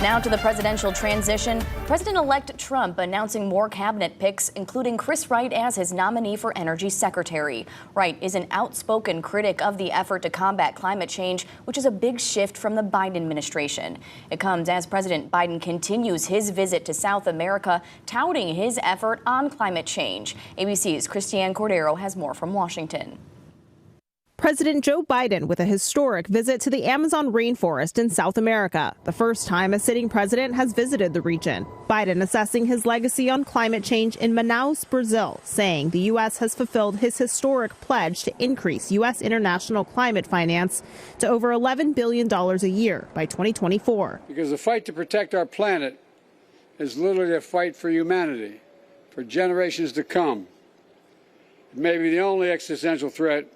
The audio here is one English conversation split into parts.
Now to the presidential transition. President-elect Trump announcing more cabinet picks, including Chris Wright as his nominee for Energy Secretary. Wright is an outspoken critic of the effort to combat climate change, which is a big shift from the Biden administration. It comes as President Biden continues his visit to South America, touting his effort on climate change. ABC's Christiane Cordero has more from Washington. President Joe Biden with a historic visit to the Amazon rainforest in South America, the first time a sitting president has visited the region. Biden assessing his legacy on climate change in Manaus, Brazil, saying the U.S. has fulfilled his historic pledge to increase U.S. international climate finance to over $11 billion a year by 2024. Because the fight to protect our planet is literally a fight for humanity, for generations to come. It may be the only existential threat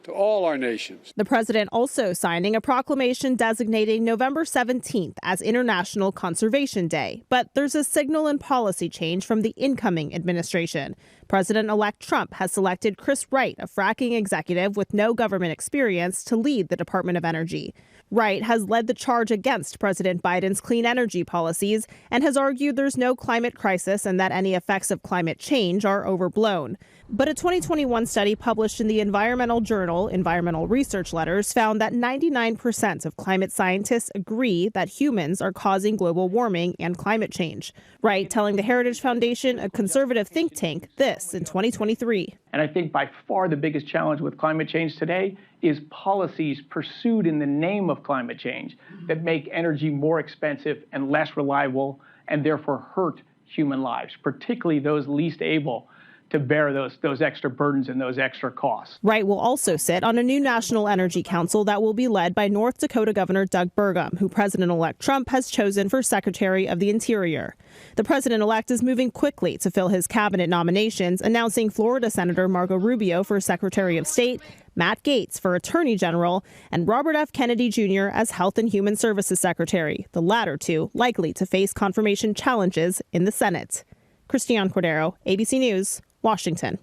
to all our nations. The president also signing a proclamation designating November 17th as International Conservation Day. But there's a signal and policy change from the incoming administration. President-elect Trump has selected Chris Wright, a fracking executive with no government experience, to lead the Department of Energy. Wright has led the charge against President Biden's clean energy policies and has argued there's no climate crisis and that any effects of climate change are overblown. But a 2021 study published in the environmental journal Environmental Research Letters found that 99% of climate scientists agree that humans are causing global warming and climate change. Wright telling the Heritage Foundation, a conservative think tank, this in 2023. And I think by far the biggest challenge with climate change today is policies pursued in the name of climate change that make energy more expensive and less reliable and therefore hurt human lives, particularly those least able to bear those extra burdens and those extra costs. Wright will also sit on a new National Energy Council that will be led by North Dakota Governor Doug Burgum, who President-elect Trump has chosen for Secretary of the Interior. The president-elect is moving quickly to fill his cabinet nominations, announcing Florida Senator Marco Rubio for Secretary of State, Matt Gaetz for Attorney General, and Robert F. Kennedy Jr. as Health and Human Services Secretary, the latter two likely to face confirmation challenges in the Senate. Christiane Cordero, ABC News, Washington.